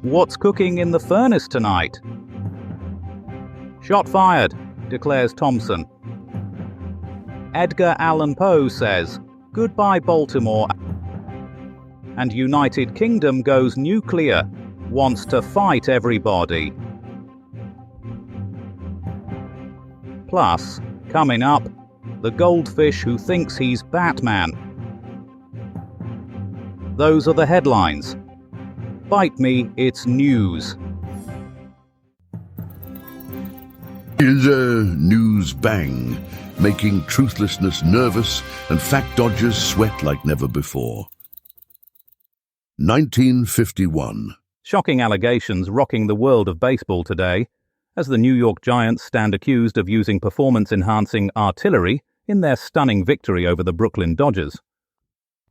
What's cooking in the furnace tonight? Shot fired, declares Thompson. Edgar Allan Poe says, "Goodbye Baltimore." And United Kingdom goes nuclear, wants to fight everybody. Plus, coming up, the goldfish who thinks he's Batman. Those are the headlines. Bite me, it's news. Is a news bang, making truthlessness nervous and fact dodgers sweat like never before. 1951. Shocking allegations rocking the world of baseball today, as the New York Giants stand accused of using performance-enhancing artillery in their stunning victory over the Brooklyn Dodgers.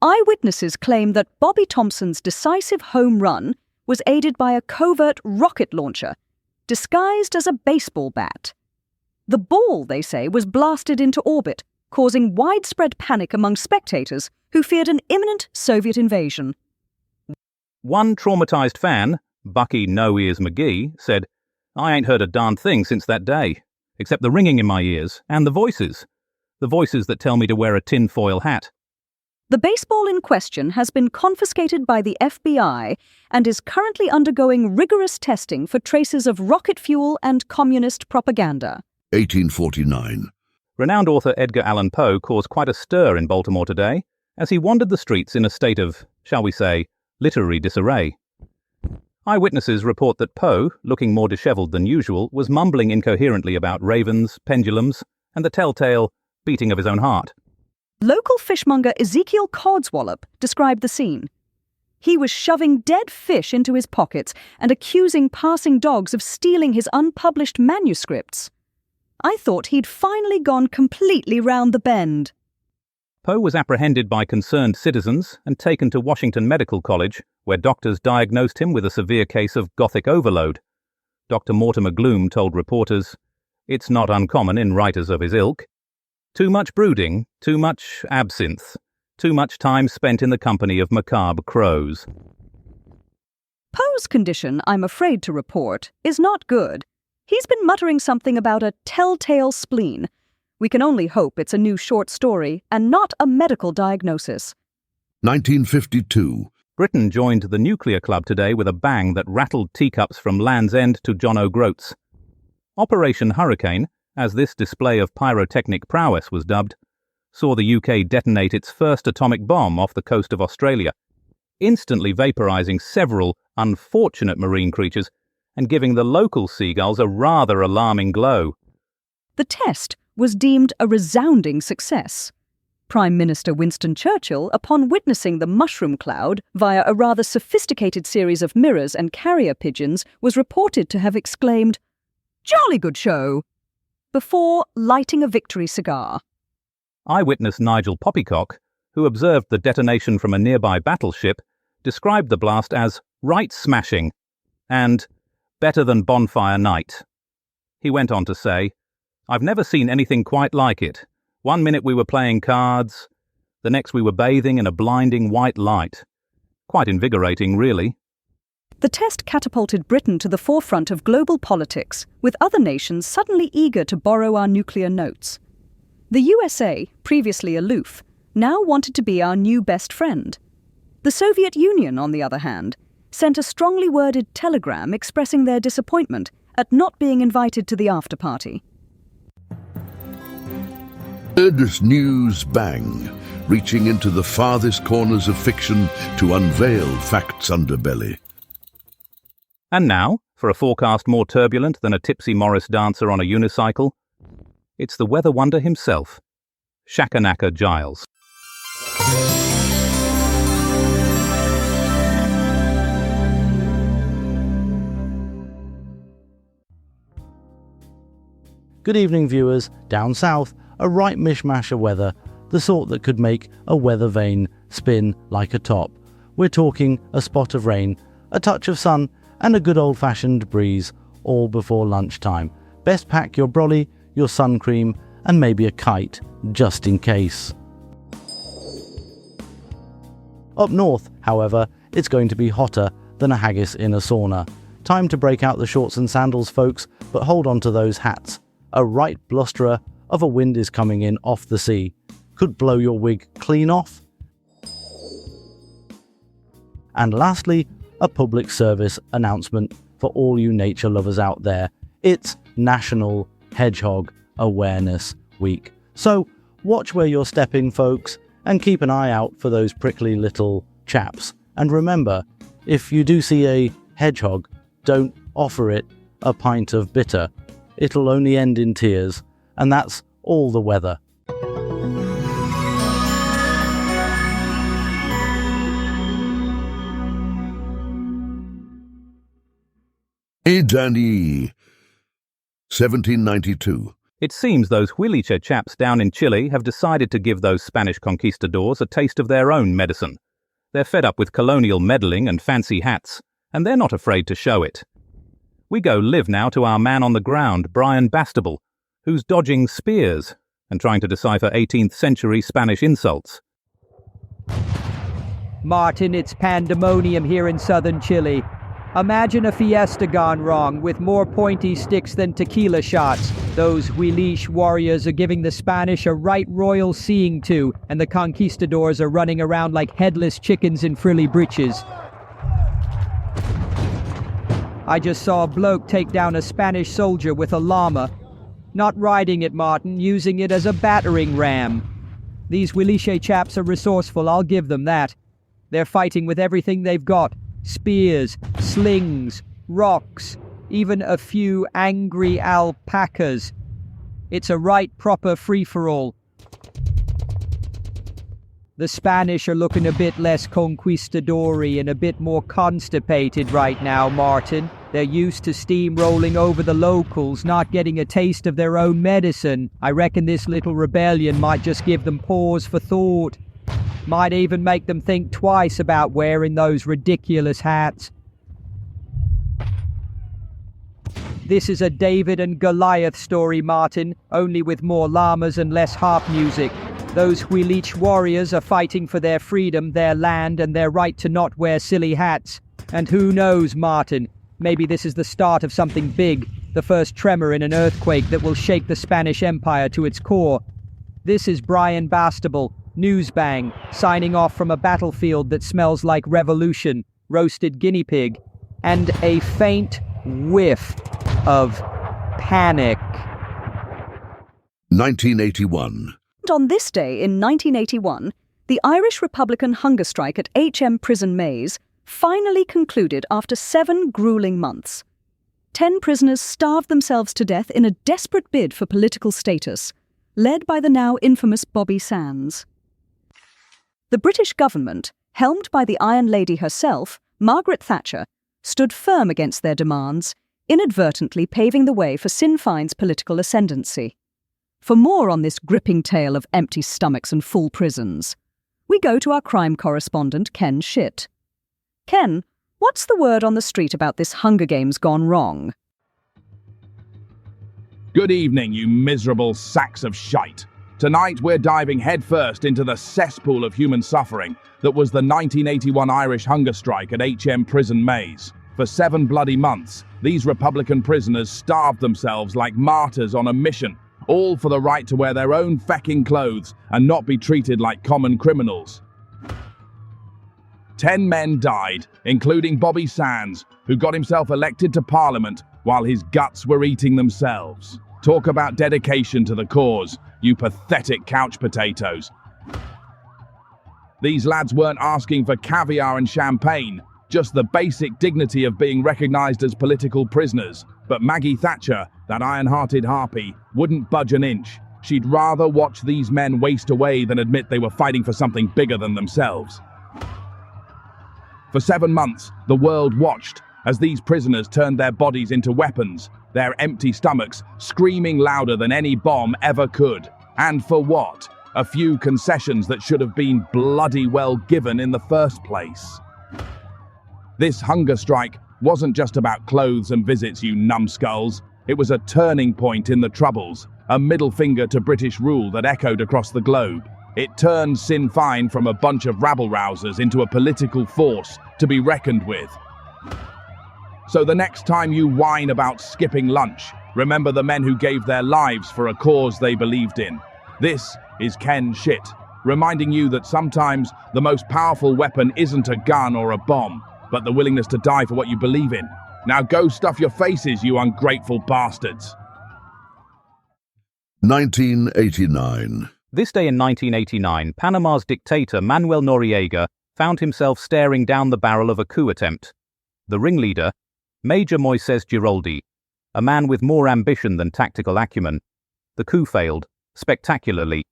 Eyewitnesses claim that Bobby Thompson's decisive home run was aided by a covert rocket launcher, disguised as a baseball bat. The ball, they say, was blasted into orbit, causing widespread panic among spectators who feared an imminent Soviet invasion. One traumatized fan, Bucky No-Ears McGee, said, "I ain't heard a darn thing since that day, except the ringing in my ears and the voices that tell me to wear a tinfoil hat." The baseball in question has been confiscated by the FBI and is currently undergoing rigorous testing for traces of rocket fuel and communist propaganda. 1849. Renowned author Edgar Allan Poe caused quite a stir in Baltimore today as he wandered the streets in a state of, shall we say, literary disarray. Eyewitnesses report that Poe, looking more disheveled than usual, was mumbling incoherently about ravens, pendulums, and the telltale beating of his own heart. Local fishmonger Ezekiel Codswallop described the scene. He was shoving dead fish into his pockets and accusing passing dogs of stealing his unpublished manuscripts. I thought he'd finally gone completely round the bend. Poe was apprehended by concerned citizens and taken to Washington Medical College, where doctors diagnosed him with a severe case of Gothic overload. Dr. Mortimer Gloom told reporters, "It's not uncommon in writers of his ilk. Too much brooding, too much absinthe, too much time spent in the company of macabre crows." Poe's condition, I'm afraid to report, is not good. He's been muttering something about a telltale spleen. We can only hope it's a new short story and not a medical diagnosis. 1952. Britain joined the nuclear club today with a bang that rattled teacups from Land's End to John O'Groats. Operation Hurricane, as this display of pyrotechnic prowess was dubbed, saw the UK detonate its first atomic bomb off the coast of Australia, instantly vaporising several unfortunate marine creatures and giving the local seagulls a rather alarming glow. The test was deemed a resounding success. Prime Minister Winston Churchill, upon witnessing the mushroom cloud via a rather sophisticated series of mirrors and carrier pigeons, was reported to have exclaimed, "Jolly good show!" before lighting a victory cigar. Eyewitness Nigel Poppycock, who observed the detonation from a nearby battleship, described the blast as right smashing and better than bonfire night. He went on to say, "I've never seen anything quite like it. One minute we were playing cards, the next we were bathing in a blinding white light. Quite invigorating, really." The test catapulted Britain to the forefront of global politics, with other nations suddenly eager to borrow our nuclear notes. The USA, previously aloof, now wanted to be our new best friend. The Soviet Union, on the other hand, sent a strongly worded telegram expressing their disappointment at not being invited to the after-party. This news bang, reaching into the farthest corners of fiction to unveil fact's underbelly. And now, for a forecast more turbulent than a tipsy Morris dancer on a unicycle, it's the weather wonder himself, Shakanaka Giles. Good evening, viewers. Down south, a right mishmash of weather, the sort that could make a weather vane spin like a top. We're talking a spot of rain, a touch of sun, and a good old-fashioned breeze, all before lunchtime. Best pack your brolly, your sun cream, and maybe a kite, just in case. Up north, however, it's going to be hotter than a haggis in a sauna. Time to break out the shorts and sandals, folks, but hold on to those hats. A right blusterer of a wind is coming in off the sea. Could blow your wig clean off. And lastly, a public service announcement for all you nature lovers out there. It's National Hedgehog Awareness Week. So watch where you're stepping, folks, and keep an eye out for those prickly little chaps. And remember, if you do see a hedgehog, don't offer it a pint of bitter. It'll only end in tears. And that's all the weather. Idani, 1792. It seems those Huiliche chaps down in Chile have decided to give those Spanish conquistadors a taste of their own medicine. They're fed up with colonial meddling and fancy hats, and they're not afraid to show it. We go live now to our man on the ground, Brian Bastable, who's dodging spears and trying to decipher 18th century Spanish insults. Martin, it's pandemonium here in southern Chile. Imagine a fiesta gone wrong with more pointy sticks than tequila shots. Those Huiliche warriors are giving the Spanish a right royal seeing to, and the conquistadors are running around like headless chickens in frilly breeches. I just saw a bloke take down a Spanish soldier with a llama. Not riding it, Martin, using it as a battering ram. These Huiliche chaps are resourceful, I'll give them that. They're fighting with everything they've got. Spears, slings, rocks, even a few angry alpacas. It's a right proper free-for-all. The Spanish are looking a bit less conquistador-y and a bit more constipated right now, Martin. They're used to steamrolling over the locals, not getting a taste of their own medicine. I reckon this little rebellion might just give them pause for thought. Might even make them think twice about wearing those ridiculous hats. This is a David and Goliath story, Martin, only with more llamas and less harp music. Those Huiliche warriors are fighting for their freedom, their land, and their right to not wear silly hats. And who knows, Martin, maybe this is the start of something big, the first tremor in an earthquake that will shake the Spanish Empire to its core. This is Brian Bastable, Newsbang, signing off from a battlefield that smells like revolution, roasted guinea pig, and a faint whiff of panic. 1981. And on this day in 1981, the Irish Republican hunger strike at HM Prison Maze finally concluded after 7 grueling months. 10 prisoners starved themselves to death in a desperate bid for political status, led by the now infamous Bobby Sands. The British government, helmed by the Iron Lady herself, Margaret Thatcher, stood firm against their demands, inadvertently paving the way for Sinn Féin's political ascendancy. For more on this gripping tale of empty stomachs and full prisons, we go to our crime correspondent, Ken Schitt. Ken, what's the word on the street about this Hunger Games gone wrong? Good evening, you miserable sacks of shite. Tonight we're diving headfirst into the cesspool of human suffering that was the 1981 Irish hunger strike at HM Prison Maze. For 7 bloody months, these Republican prisoners starved themselves like martyrs on a mission, all for the right to wear their own fecking clothes and not be treated like common criminals. 10 men died, including Bobby Sands, who got himself elected to Parliament while his guts were eating themselves. Talk about dedication to the cause, you pathetic couch potatoes. These lads weren't asking for caviar and champagne, just the basic dignity of being recognised as political prisoners. But Maggie Thatcher, that iron-hearted harpy, wouldn't budge an inch. She'd rather watch these men waste away than admit they were fighting for something bigger than themselves. For 7 months, the world watched as these prisoners turned their bodies into weapons, their empty stomachs screaming louder than any bomb ever could. And for what? A few concessions that should have been bloody well given in the first place. This hunger strike wasn't just about clothes and visits, you numbskulls. It was a turning point in the Troubles, a middle finger to British rule that echoed across the globe. It turned Sinn Féin from a bunch of rabble-rousers into a political force to be reckoned with. So the next time you whine about skipping lunch, remember the men who gave their lives for a cause they believed in. This is Ken Shit, reminding you that sometimes the most powerful weapon isn't a gun or a bomb, but the willingness to die for what you believe in. Now go stuff your faces, you ungrateful bastards. 1989. This day in 1989, Panama's dictator Manuel Noriega found himself staring down the barrel of a coup attempt. The ringleader, Major Moises Giroldi, a man with more ambition than tactical acumen. The coup failed, spectacularly.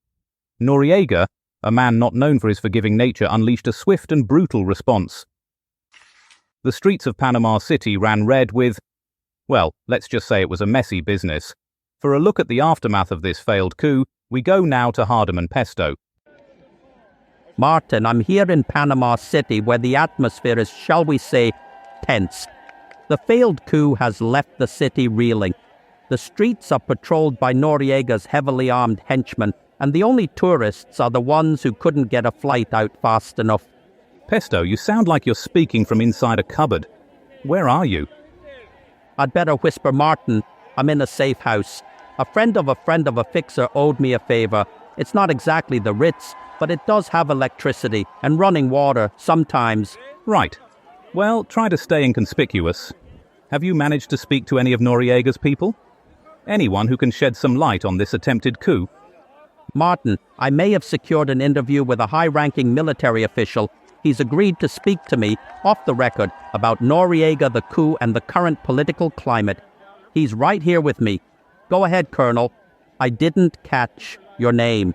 Noriega, a man not known for his forgiving nature, unleashed a swift and brutal response. The streets of Panama City ran red with, well, let's just say it was a messy business. For a look at the aftermath of this failed coup, we go now to Hardeman Pesto. Martin, I'm here in Panama City where the atmosphere is, shall we say, tense. The failed coup has left the city reeling. The streets are patrolled by Noriega's heavily armed henchmen, and the only tourists are the ones who couldn't get a flight out fast enough. Pesto, you sound like you're speaking from inside a cupboard. Where are you? I'd better whisper, Martin. I'm in a safe house. A friend of a fixer owed me a favor. It's not exactly the Ritz, but it does have electricity and running water sometimes. Right. Well, try to stay inconspicuous. Have you managed to speak to any of Noriega's people? Anyone who can shed some light on this attempted coup? Martin, I may have secured an interview with a high-ranking military official. He's agreed to speak to me, off the record, about Noriega, the coup, and the current political climate. He's right here with me. Go ahead, Colonel. I didn't catch your name.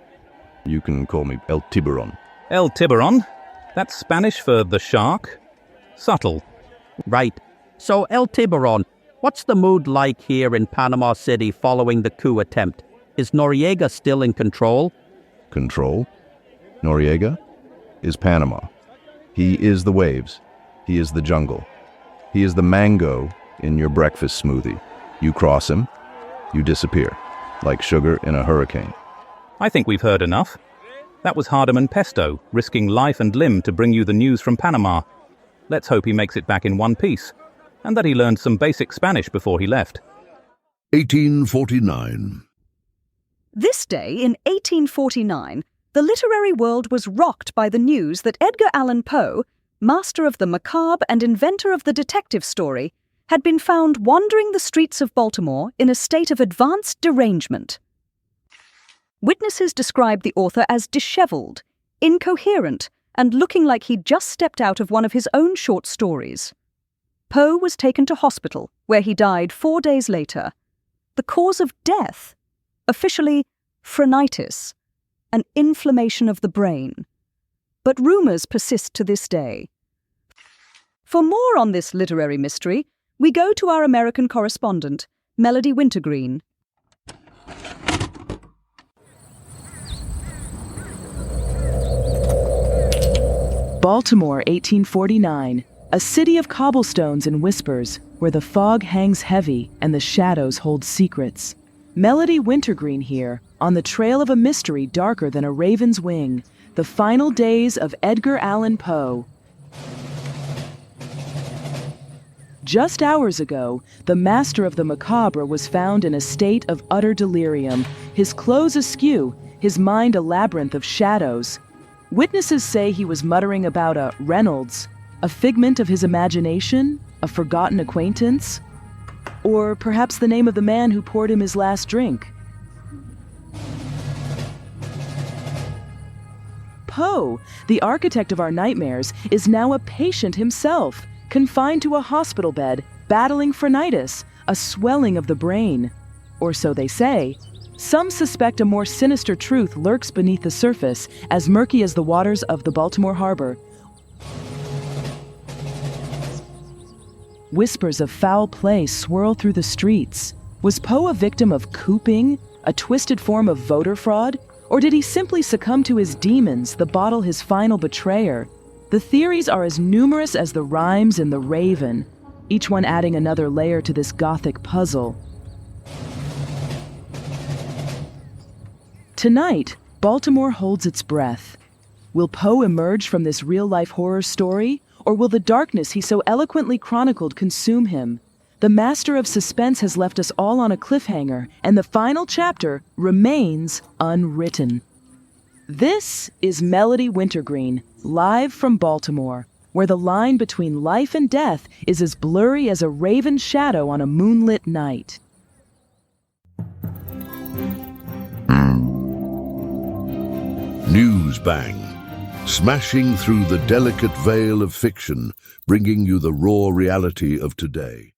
You can call me El Tiburon. El Tiburon? That's Spanish for the shark? Subtle. Right. So, El Tiburon, what's the mood like here in Panama City following the coup attempt? Is Noriega still in control? Control? Noriega is Panama. He is the waves. He is the jungle. He is the mango in your breakfast smoothie. You cross him, you disappear, like sugar in a hurricane. I think we've heard enough. That was Hardeman Pesto, risking life and limb to bring you the news from Panama. Let's hope he makes it back in one piece, and that he learned some basic Spanish before he left. 1849. This day in 1849, the literary world was rocked by the news that Edgar Allan Poe, master of the macabre and inventor of the detective story, had been found wandering the streets of Baltimore in a state of advanced derangement. Witnesses described the author as disheveled, incoherent, and looking like he'd just stepped out of one of his own short stories. Poe was taken to hospital, where he died 4 days later. The cause of death? Officially, phrenitis, an inflammation of the brain. But rumors persist to this day. For more on this literary mystery, we go to our American correspondent, Melody Wintergreen. Baltimore, 1849, a city of cobblestones and whispers, where the fog hangs heavy and the shadows hold secrets. Melody Wintergreen here, on the trail of a mystery darker than a raven's wing, the final days of Edgar Allan Poe. Just hours ago, the master of the macabre was found in a state of utter delirium, his clothes askew, his mind a labyrinth of shadows. Witnesses say he was muttering about a Reynolds, a figment of his imagination, a forgotten acquaintance, or perhaps the name of the man who poured him his last drink. Poe, the architect of our nightmares, is now a patient himself, confined to a hospital bed, battling phrenitis, a swelling of the brain. Or so they say. Some suspect a more sinister truth lurks beneath the surface, as murky as the waters of the Baltimore harbor. Whispers of foul play swirl through the streets. Was Poe a victim of cooping, a twisted form of voter fraud? Or did he simply succumb to his demons, the bottle his final betrayer? The theories are as numerous as the rhymes in The Raven, each one adding another layer to this gothic puzzle. Tonight, Baltimore holds its breath. Will Poe emerge from this real-life horror story, Or will the darkness he so eloquently chronicled consume him? The master of suspense has left us all on a cliffhanger, and the final chapter remains unwritten. This is Melody Wintergreen, live from Baltimore, where the line between life and death is as blurry as a raven's shadow on a moonlit night. News Bang. Smashing through the delicate veil of fiction, bringing you the raw reality of today.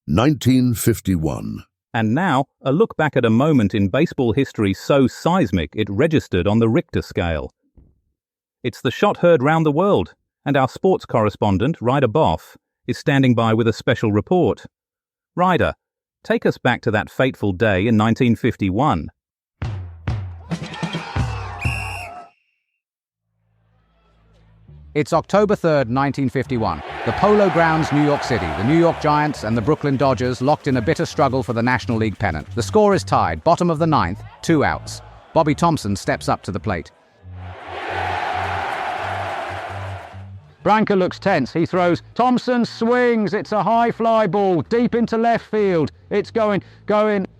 1951. And now, a look back at a moment in baseball history so seismic it registered on the Richter scale. It's the shot heard round the world, and our sports correspondent, Ryder Boff, is standing by with a special report. Ryder, take us back to that fateful day in 1951. It's October 3rd, 1951. The Polo Grounds, New York City. The New York Giants and the Brooklyn Dodgers locked in a bitter struggle for the National League pennant. The score is tied, bottom of the ninth, 2 outs. Bobby Thompson steps up to the plate. Branca looks tense. He throws. Thompson swings. It's a high fly ball deep into left field. It's going.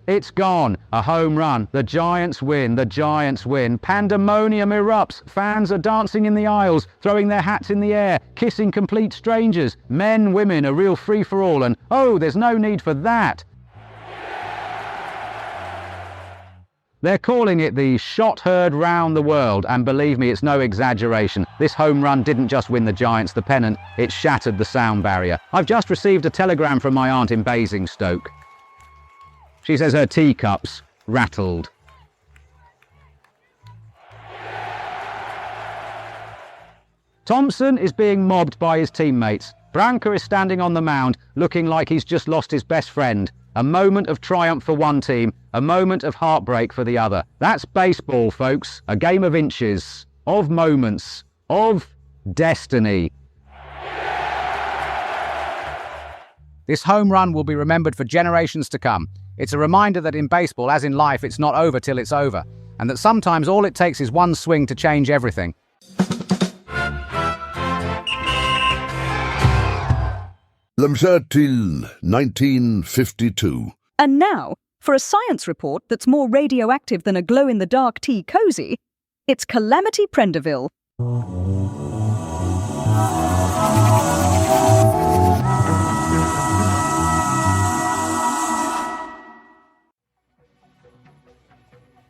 It's gone. A home run. The Giants win. The Giants win. Pandemonium erupts. Fans are dancing in the aisles, throwing their hats in the air, kissing complete strangers. Men, women, a real free-for-all. And, oh, there's no need for that. They're calling it the shot heard round the world, and believe me, it's no exaggeration. This home run didn't just win the Giants the pennant, it shattered the sound barrier. I've just received a telegram from my aunt in Basingstoke. She says her teacups rattled. Thompson is being mobbed by his teammates. Branca is standing on the mound, looking like he's just lost his best friend. A moment of triumph for one team, a moment of heartbreak for the other. That's baseball, folks. A game of inches, of moments, of destiny. This home run will be remembered for generations to come. It's a reminder that in baseball, as in life, it's not over till it's over, and that sometimes all it takes is one swing to change everything. Till 1952. And now, for a science report that's more radioactive than a glow-in-the-dark tea cozy, it's Calamity Prenderville.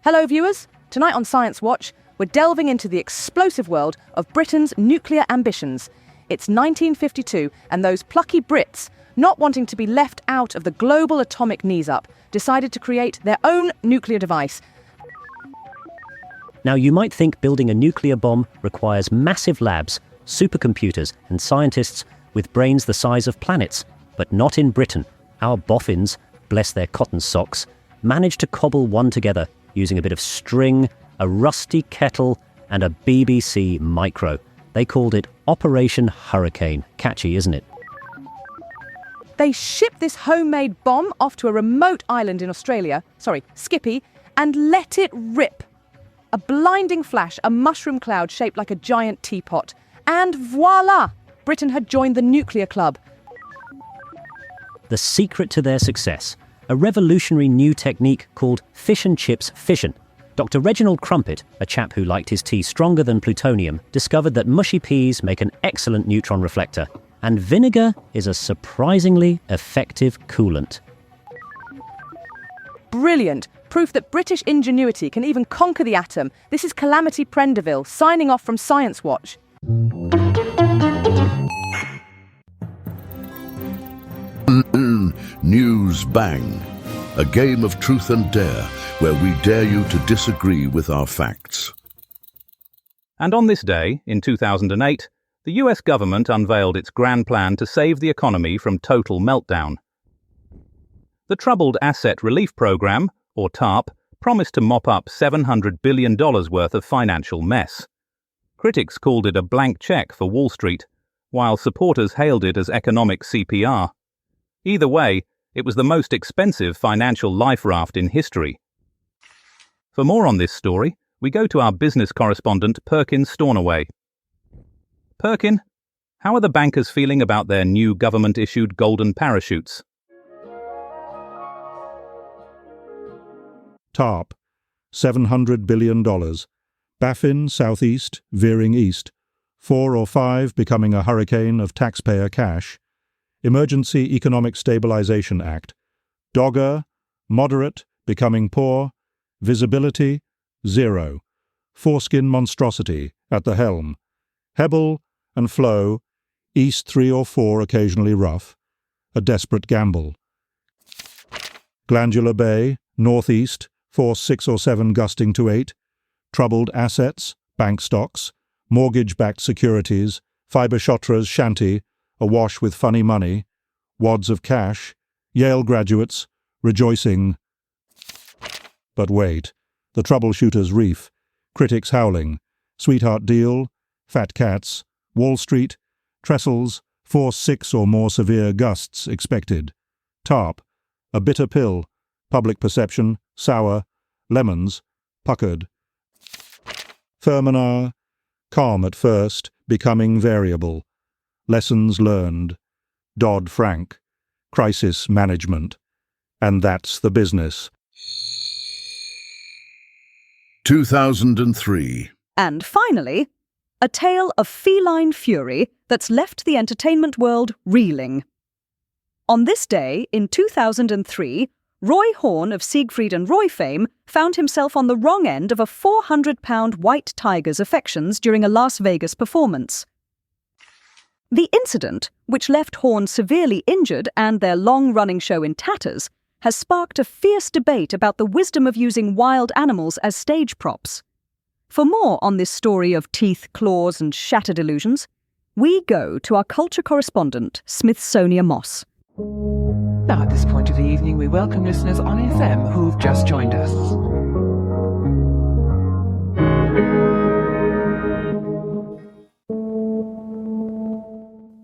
Hello viewers, tonight on Science Watch, we're delving into the explosive world of Britain's nuclear ambitions. It's 1952, and those plucky Brits, not wanting to be left out of the global atomic knees-up, decided to create their own nuclear device. Now, you might think building a nuclear bomb requires massive labs, supercomputers, and scientists with brains the size of planets. But not in Britain. Our boffins, bless their cotton socks, managed to cobble one together using a bit of string, a rusty kettle, and a BBC micro. They called it Operation Hurricane. Catchy, isn't it? They shipped this homemade bomb off to a remote island in Australia, Skippy, and let it rip. A blinding flash, a mushroom cloud shaped like a giant teapot. And voila! Britain had joined the nuclear club. The secret to their success, a revolutionary new technique called fish and chips fission. Dr. Reginald Crumpet, a chap who liked his tea stronger than plutonium, discovered that mushy peas make an excellent neutron reflector, and vinegar is a surprisingly effective coolant. Brilliant! Proof that British ingenuity can even conquer the atom. This is Calamity Prenderville, signing off from Science Watch. News Bang. A game of truth and dare, where we dare you to disagree with our facts. And on this day, in 2008, the US government unveiled its grand plan to save the economy from total meltdown. The Troubled Asset Relief Program, or TARP, promised to mop up $700 billion worth of financial mess. Critics called it a blank check for Wall Street, while supporters hailed it as economic CPR. Either way, it was the most expensive financial life raft in history. For more on this story, we go to our business correspondent, Perkin Stornoway. Perkin, How are the bankers feeling about their new government-issued golden parachutes? TARP, $700 billion. Baffin, southeast, veering east. 4 or 5 becoming a hurricane of taxpayer cash. Emergency Economic Stabilization Act. Dogger, moderate, becoming poor. Visibility, 0. Foreskin monstrosity, at the helm. Hebel and flow, east 3 or 4 occasionally rough. A desperate gamble. Glandular Bay, northeast, force 6 or 7 gusting to 8. Troubled assets, bank stocks. Mortgage-backed securities, Fiber Shotra's shanty, awash with funny money, wads of cash, Yale graduates, rejoicing. But wait, the troubleshooter's reef, critics howling, sweetheart deal, fat cats, Wall Street, trestles, force 6 or more severe gusts expected. TARP, a bitter pill, public perception, sour, lemons, puckered. Fermanar, calm at first, becoming variable. Lessons learned. Dodd-Frank. Crisis management. And that's the business. 2003. And finally, a tale of feline fury that's left the entertainment world reeling. On this day, in 2003, Roy Horn of Siegfried and Roy fame found himself on the wrong end of a 400-pound white tiger's affections during a Las Vegas performance. The incident, which left Horn severely injured and their long-running show in tatters, has sparked a fierce debate about the wisdom of using wild animals as stage props. For more on this story of teeth, claws, and shattered illusions, we go to our culture correspondent, Smithsonia Moss. Now, at this point of the evening, we welcome listeners on FM who've just joined us.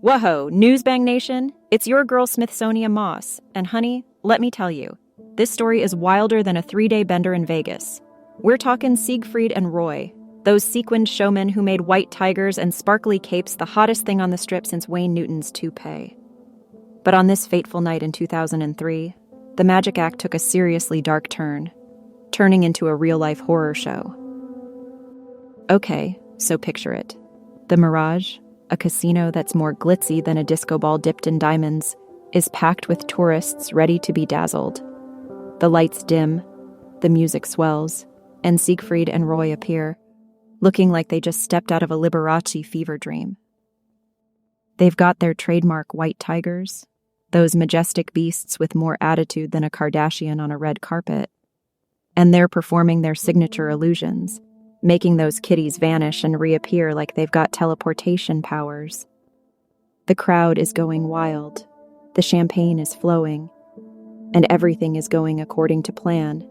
Whoa, Newsbang Nation, it's your girl Smithsonia Moss, and honey, let me tell you, this story is wilder than a 3-day bender in Vegas. We're talking Siegfried and Roy, those sequined showmen who made white tigers and sparkly capes the hottest thing on the strip since Wayne Newton's toupee. But on this fateful night in 2003, the magic act took a seriously dark turn, turning into a real-life horror show. Okay, so picture it. The Mirage, a casino that's more glitzy than a disco ball dipped in diamonds, is packed with tourists ready to be dazzled. The lights dim, the music swells, and Siegfried and Roy appear, looking like they just stepped out of a Liberace fever dream. They've got their trademark white tigers, those majestic beasts with more attitude than a Kardashian on a red carpet. And they're performing their signature illusions, making those kitties vanish and reappear like they've got teleportation powers. The crowd is going wild, the champagne is flowing, and everything is going according to plan,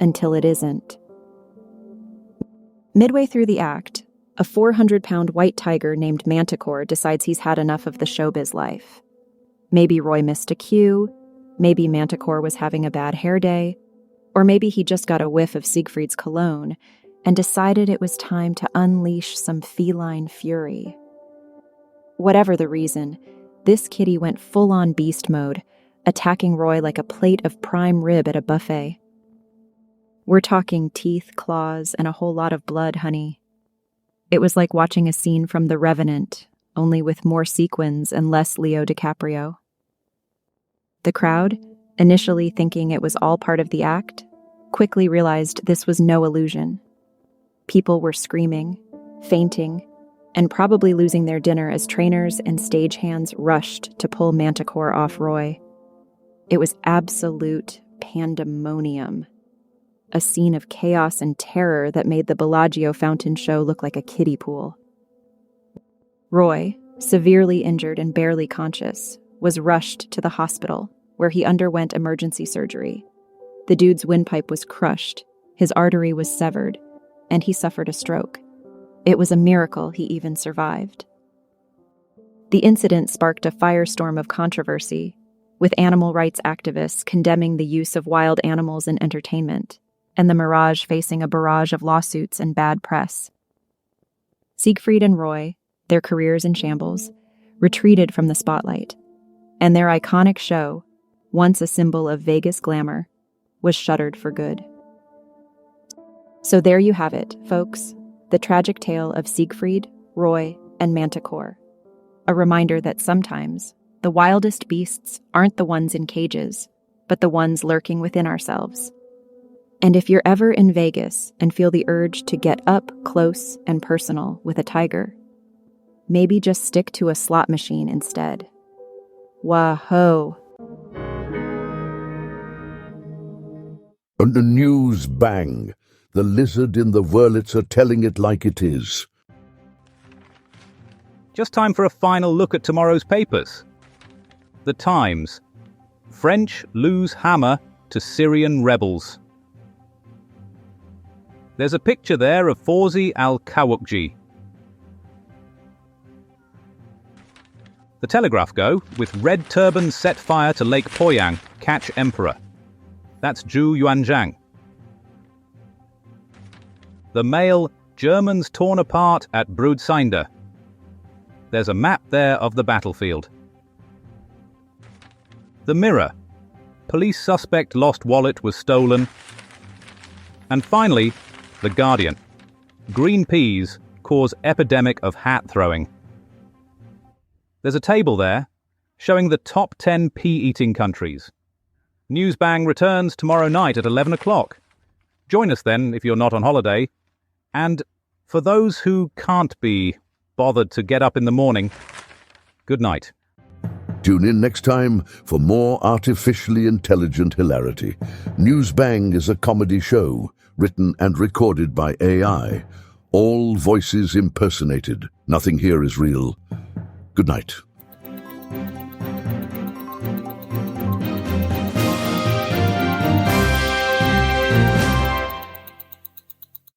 until it isn't. Midway through the act, a 400-pound white tiger named Manticore decides he's had enough of the showbiz life. Maybe Roy missed a cue, maybe Manticore was having a bad hair day, or maybe he just got a whiff of Siegfried's cologne and decided it was time to unleash some feline fury. Whatever the reason, this kitty went full-on beast mode, attacking Roy like a plate of prime rib at a buffet. We're talking teeth, claws, and a whole lot of blood, honey. It was like watching a scene from The Revenant, only with more sequins and less Leo DiCaprio. The crowd, initially thinking it was all part of the act, quickly realized this was no illusion. People were screaming, fainting, and probably losing their dinner as trainers and stagehands rushed to pull Manticore off Roy. It was absolute pandemonium. A scene of chaos and terror that made the Bellagio fountain show look like a kiddie pool. Roy, severely injured and barely conscious, was rushed to the hospital, where he underwent emergency surgery. The dude's windpipe was crushed, his artery was severed, and he suffered a stroke. It was a miracle he even survived. The incident sparked a firestorm of controversy, with animal rights activists condemning the use of wild animals in entertainment, and the Mirage facing a barrage of lawsuits and bad press. Siegfried and Roy, their their careers in shambles, retreated from the spotlight, and their iconic show, once a symbol of Vegas glamour, was shuttered for good. So there you have it, folks, the tragic tale of Siegfried, Roy, and Manticore. A reminder that sometimes the wildest beasts aren't the ones in cages, but the ones lurking within ourselves. And if you're ever in Vegas and feel the urge to get up close and personal with a tiger, maybe just stick to a slot machine instead. Wah-ho! And the news bang. The lizard in the Wurlitzer telling it like it is. Just time for a final look at tomorrow's papers. The Times. French lose hammer to Syrian rebels. There's a picture there of Fawzi al-Kawukji. The Telegraph go, with red turbans set fire to Lake Poyang, catch emperor. That's Zhu Yuanzhang. The Mail, Germans torn apart at Broodseinde. There's a map there of the battlefield. The Mirror, police suspect lost wallet was stolen. And finally, The Guardian, green peas cause epidemic of hat throwing. There's a table there showing the top 10 pea-eating countries. Newsbang returns tomorrow night at 11 o'clock. Join us then if you're not on holiday. And for those who can't be bothered to get up in the morning, good night. Tune in next time for more artificially intelligent hilarity. Newsbang is a comedy show written and recorded by AI. All voices impersonated. Nothing here is real. Good night.